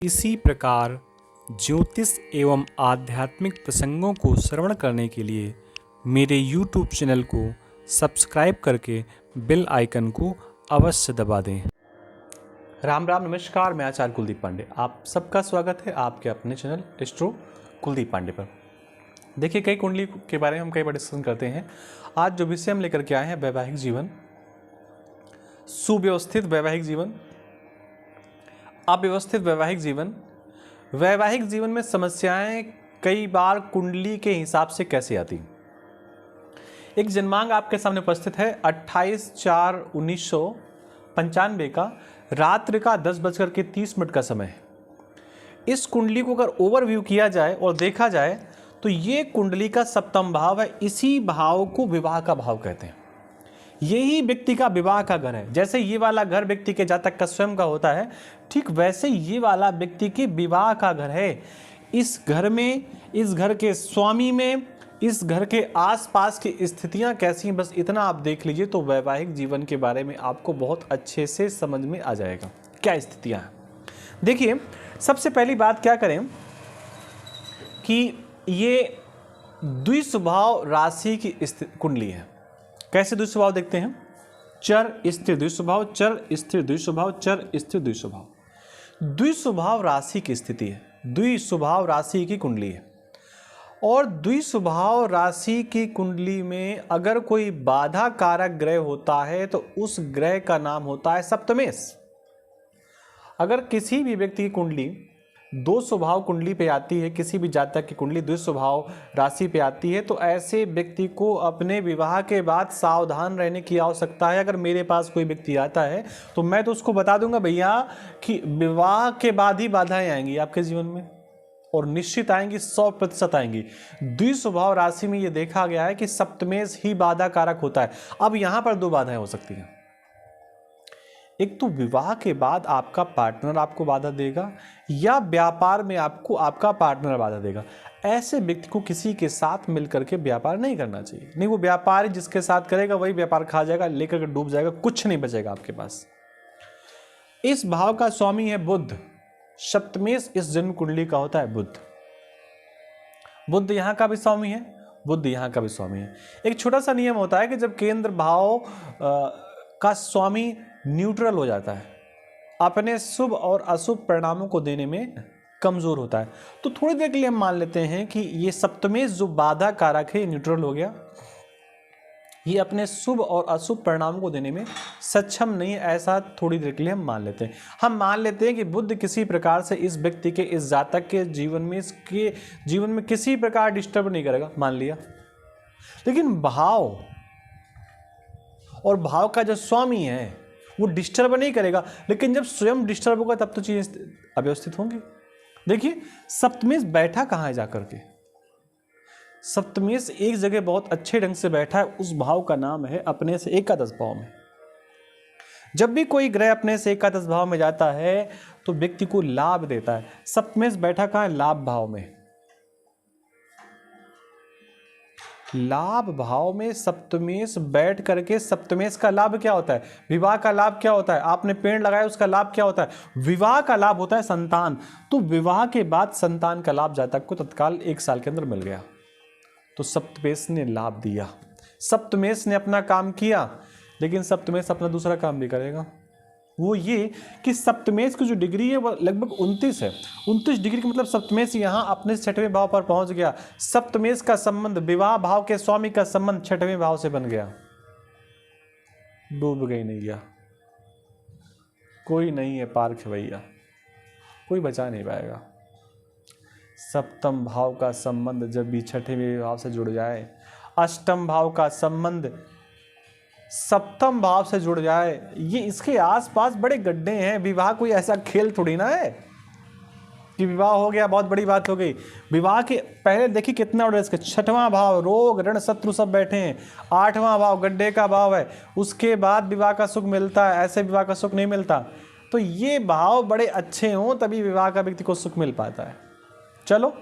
इसी प्रकार ज्योतिष एवं आध्यात्मिक प्रसंगों को श्रवण करने के लिए मेरे YouTube चैनल को सब्सक्राइब करके बेल आइकन को अवश्य दबा दें। राम राम नमस्कार, मैं आचार्य कुलदीप पांडे। आप सबका स्वागत है आपके अपने चैनल एस्ट्रो कुलदीप पांडे पर। देखिए, कई कुंडली के बारे में हम कई बार डिस्कशन करते हैं। आज जो विषय हम लेकर के आए हैं, वैवाहिक जीवन, सुव्यवस्थित वैवाहिक जीवन, अव्यवस्थित वैवाहिक जीवन। वैवाहिक जीवन में समस्याएं कई बार कुंडली के हिसाब से कैसे आती। एक जन्मांक आपके सामने उपस्थित है 28/4/1995 का, रात्रि का 10:30 का समय है। इस कुंडली को अगर ओवरव्यू किया जाए और देखा जाए तो ये कुंडली का सप्तम भाव है। इसी भाव को विवाह का भाव कहते हैं। यही व्यक्ति का विवाह का घर है। जैसे ये वाला घर व्यक्ति के जातक का स्वयं का होता है, ठीक वैसे ये वाला व्यक्ति के विवाह का घर है। इस घर में, इस घर के स्वामी में, इस घर के आसपास की स्थितियां कैसी हैं, बस इतना आप देख लीजिए तो वैवाहिक जीवन के बारे में आपको बहुत अच्छे से समझ में आ जाएगा क्या स्थितियां हैं। देखिए, सबसे पहली बात क्या करें कि ये द्विस्वभाव राशि की कुंडली है। कैसे द्विस्वभाव देखते हैं? चर स्थिर द्विस्वभाव, चर स्थिर द्विस्वभाव, चर स्थिर द्विस्वभाव। द्विस्वभाव राशि की स्थिति है, द्विस्वभाव राशि की कुंडली है। और द्विस्वभाव राशि की कुंडली में अगर कोई बाधा कारक ग्रह होता है तो उस ग्रह का नाम होता है सप्तमेश। अगर किसी भी व्यक्ति की कुंडली दो स्वभाव कुंडली पे आती है, किसी भी जातक की कुंडली द्विस्वभाव राशि पे आती है, तो ऐसे व्यक्ति को अपने विवाह के बाद सावधान रहने की आवश्यकता है। अगर मेरे पास कोई व्यक्ति आता है तो मैं तो उसको बता दूंगा भैया कि विवाह के बाद ही बाधाएं आएंगी आपके जीवन में, और निश्चित आएंगी, 100% आएंगी। द्विस्वभाव राशि में ये देखा गया है कि सप्तमेश ही बाधा कारक होता है। अब यहां पर दो बाधाएं हो सकती हैं। एक तो विवाह के बाद आपका पार्टनर आपको बाधा देगा, या व्यापार में आपको आपका पार्टनर बाधा देगा। ऐसे व्यक्ति को किसी के साथ मिलकर के व्यापार नहीं करना चाहिए। नहीं, वो व्यापार जिसके साथ करेगा वही व्यापार खा जाएगा, लेकर के डूब जाएगा, कुछ नहीं बचेगा आपके पास। इस भाव का स्वामी है बुध। सप्तमेश इस जन्म कुंडली का होता है बुध। बुध यहां का भी स्वामी है, बुध यहां का भी स्वामी है। एक छोटा सा नियम होता है कि जब केंद्र भाव का स्वामी न्यूट्रल हो जाता है, अपने शुभ और अशुभ परिणामों को देने में कमजोर होता है, तो थोड़ी देर के लिए हम मान लेते हैं कि ये सप्तमेश जो बाधा कारक है, न्यूट्रल हो गया, ये अपने शुभ और अशुभ परिणामों को देने में सक्षम नहीं है। ऐसा थोड़ी देर के लिए हम मान लेते हैं। हम मान लेते हैं कि बुध किसी प्रकार से इस व्यक्ति के, इस जातक के जीवन में, इसके जीवन में किसी प्रकार डिस्टर्ब नहीं करेगा, मान लिया। लेकिन भाव और भाव का जो स्वामी है वो डिस्टर्ब नहीं करेगा, लेकिन जब स्वयं डिस्टर्ब होगा तब तो चीजें अव्यवस्थित होंगी। देखिए, सप्तमेश बैठा कहाँ है जाकर के? सप्तमेश एक जगह बहुत अच्छे ढंग से बैठा है, उस भाव का नाम है अपने से एकादश भाव में। जब भी कोई ग्रह अपने से एकादश भाव में जाता है तो व्यक्ति को लाभ देता है। सप्तमेश बैठा कहाँ है? लाभ भाव में। लाभ भाव में सप्तमेश बैठ करके, सप्तमेश का लाभ क्या होता है? विवाह का लाभ क्या होता है? आपने पेड़ लगाया, उसका लाभ क्या होता है? विवाह का लाभ होता है संतान। तो विवाह के बाद संतान का लाभ जातक को तत्काल 1 साल के अंदर मिल गया। तो सप्तमेश ने लाभ दिया, सप्तमेश ने अपना काम किया, लेकिन सप्तमेश अपना दूसरा काम भी करेगा। वो ये कि सप्तमेश की जो डिग्री है वो लगभग 29 है। 29 डिग्री का मतलब सप्तमेश यहाँ अपने 6वें भाव पर पहुंच गया। सप्तमेश का संबंध, विवाह भाव के स्वामी का संबंध 6वें भाव से बन गया। डूब गई नैया, कोई नहीं है पार खवैया, कोई बचा नहीं पाएगा। सप्तम भाव का संबंध जब भी 6वें भाव से जुड़ जाए, अष्टम भाव का संबंध सप्तम भाव से जुड़ जाए, ये इसके आसपास बड़े गड्ढे हैं। विवाह कोई ऐसा खेल थोड़ी ना है कि विवाह हो गया बहुत बड़ी बात हो गई। विवाह के पहले देखिए कितना ऑर्डर इसका। 6वां भाव रोग ऋण शत्रु सब बैठे हैं, 8वां भाव गड्ढे का भाव है, उसके बाद विवाह का सुख मिलता है, ऐसे विवाह का सुख नहीं मिलता। तो ये भाव बड़े अच्छे हों तभी विवाह का व्यक्ति को सुख मिल पाता है। चलो,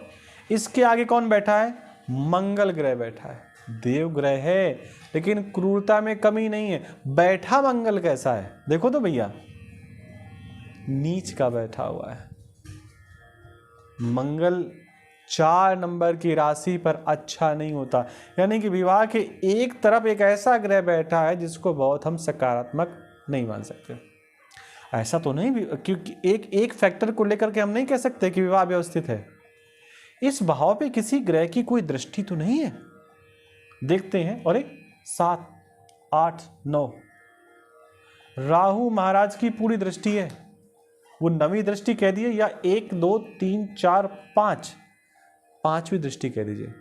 इसके आगे कौन बैठा है? मंगल ग्रह बैठा है। देव ग्रह है लेकिन क्रूरता में कमी नहीं है। बैठा मंगल कैसा है देखो तो भैया, नीच का बैठा हुआ है। मंगल 4 नंबर की राशि पर अच्छा नहीं होता, यानी कि विवाह के एक तरफ एक ऐसा ग्रह बैठा है जिसको बहुत हम सकारात्मक नहीं मान सकते। ऐसा तो नहीं, क्योंकि एक फैक्टर को लेकर के हम नहीं कह सकते कि विवाह व्यवस्थित है। इस भाव पे किसी ग्रह की कोई दृष्टि तो नहीं है। देखते हैं, और 7, 8, 9 राहु महाराज की पूरी दृष्टि है। वो 9वीं दृष्टि कह दिए, या 1, 2, 3, 4, 5 5वीं दृष्टि कह दीजिए।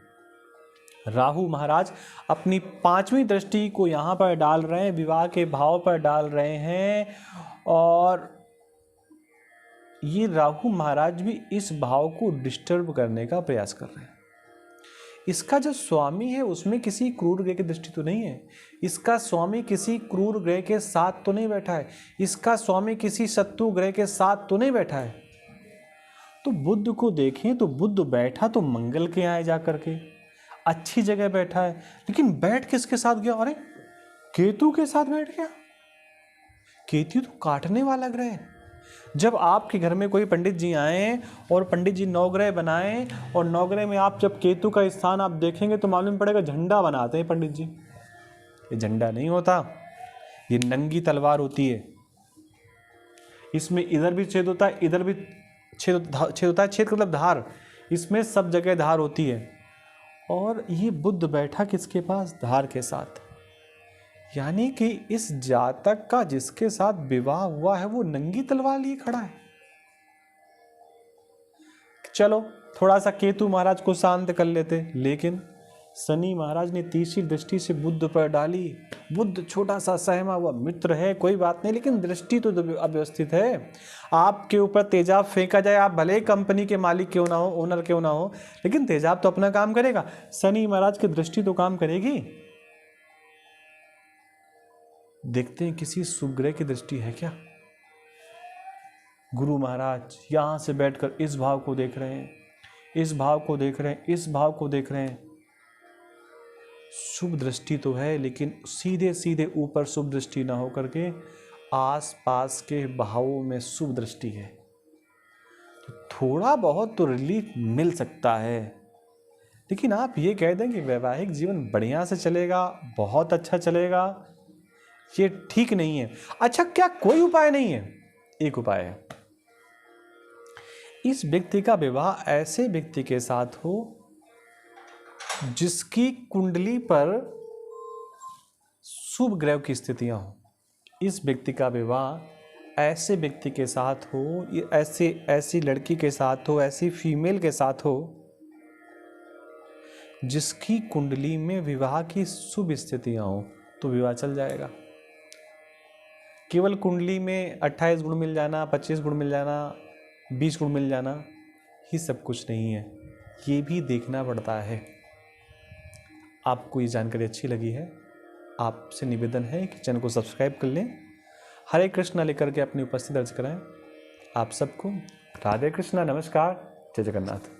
राहु महाराज अपनी 5वीं दृष्टि को यहां पर डाल रहे हैं, विवाह के भाव पर डाल रहे हैं। और ये राहु महाराज भी इस भाव को डिस्टर्ब करने का प्रयास कर रहे हैं। इसका जो स्वामी है उसमें किसी क्रूर ग्रह की दृष्टि तो नहीं है। इसका स्वामी किसी क्रूर ग्रह के साथ तो नहीं बैठा है। इसका स्वामी किसी शत्रु ग्रह के साथ तो नहीं बैठा है। तो बुध को देखें तो बुध बैठा तो मंगल के यहाँ जा करके अच्छी जगह बैठा है, लेकिन बैठ किसके साथ गया? अरे केतु के साथ बैठ गया। केतु तो काटने वाला ग्रह है। जब आपके घर में कोई पंडित जी आए और पंडित जी नवग्रह बनाएं, और नवग्रह में आप जब केतु का स्थान आप देखेंगे तो मालूम पड़ेगा झंडा बनाते हैं पंडित जी। ये झंडा नहीं होता, ये नंगी तलवार होती है। इसमें इधर भी छेद होता है, इधर भी छेद होता है। छेद मतलब धार, इसमें सब जगह धार होती है। और ये बुध बैठा किसके पास? धार के साथ। यानी कि इस जातक का जिसके साथ विवाह हुआ है वो नंगी तलवार लिए खड़ा है। चलो थोड़ा सा केतु महाराज को शांत कर लेते, लेकिन शनि महाराज ने तीसरी दृष्टि से बुध पर डाली। बुध छोटा सा सहमा हुआ मित्र है, कोई बात नहीं, लेकिन दृष्टि तो अव्यवस्थित है। आपके ऊपर तेजाब फेंका जाए, आप भले कंपनी के मालिक क्यों ना हो, ओनर क्यों ना हो, लेकिन तेजाब तो अपना काम करेगा। शनि महाराज की दृष्टि तो काम करेगी। देखते हैं किसी शुभ ग्रह की दृष्टि है क्या। गुरु महाराज यहां से बैठकर इस भाव को देख रहे हैं, इस भाव को देख रहे हैं, इस भाव को देख रहे हैं। शुभ दृष्टि तो है, लेकिन सीधे सीधे ऊपर शुभ दृष्टि ना होकर के आस पास के भावों में शुभ दृष्टि है। तो थोड़ा बहुत तो रिलीफ मिल सकता है, लेकिन आप ये कह दें कि वैवाहिक जीवन बढ़िया से चलेगा, बहुत अच्छा चलेगा, ये ठीक नहीं है। अच्छा, क्या कोई उपाय नहीं है? एक उपाय है। इस व्यक्ति का विवाह ऐसे व्यक्ति के साथ हो जिसकी कुंडली पर शुभ ग्रह की स्थितियां हो। इस व्यक्ति का विवाह ऐसे व्यक्ति के साथ हो, ऐसी लड़की के साथ हो, ऐसी फीमेल के साथ हो जिसकी कुंडली में विवाह की शुभ स्थितियां हो, तो विवाह चल जाएगा। केवल कुंडली में 28 गुण मिल जाना, 25 गुण मिल जाना, 20 गुण मिल जाना, ये सब कुछ नहीं है। ये भी देखना पड़ता है। आपको ये जानकारी अच्छी लगी है, आपसे निवेदन है कि चैनल को सब्सक्राइब कर लें, हरे कृष्णा लेकर के अपनी उपस्थिति दर्ज कराएं। आप सबको राधे कृष्णा, नमस्कार, जय जगन्नाथ।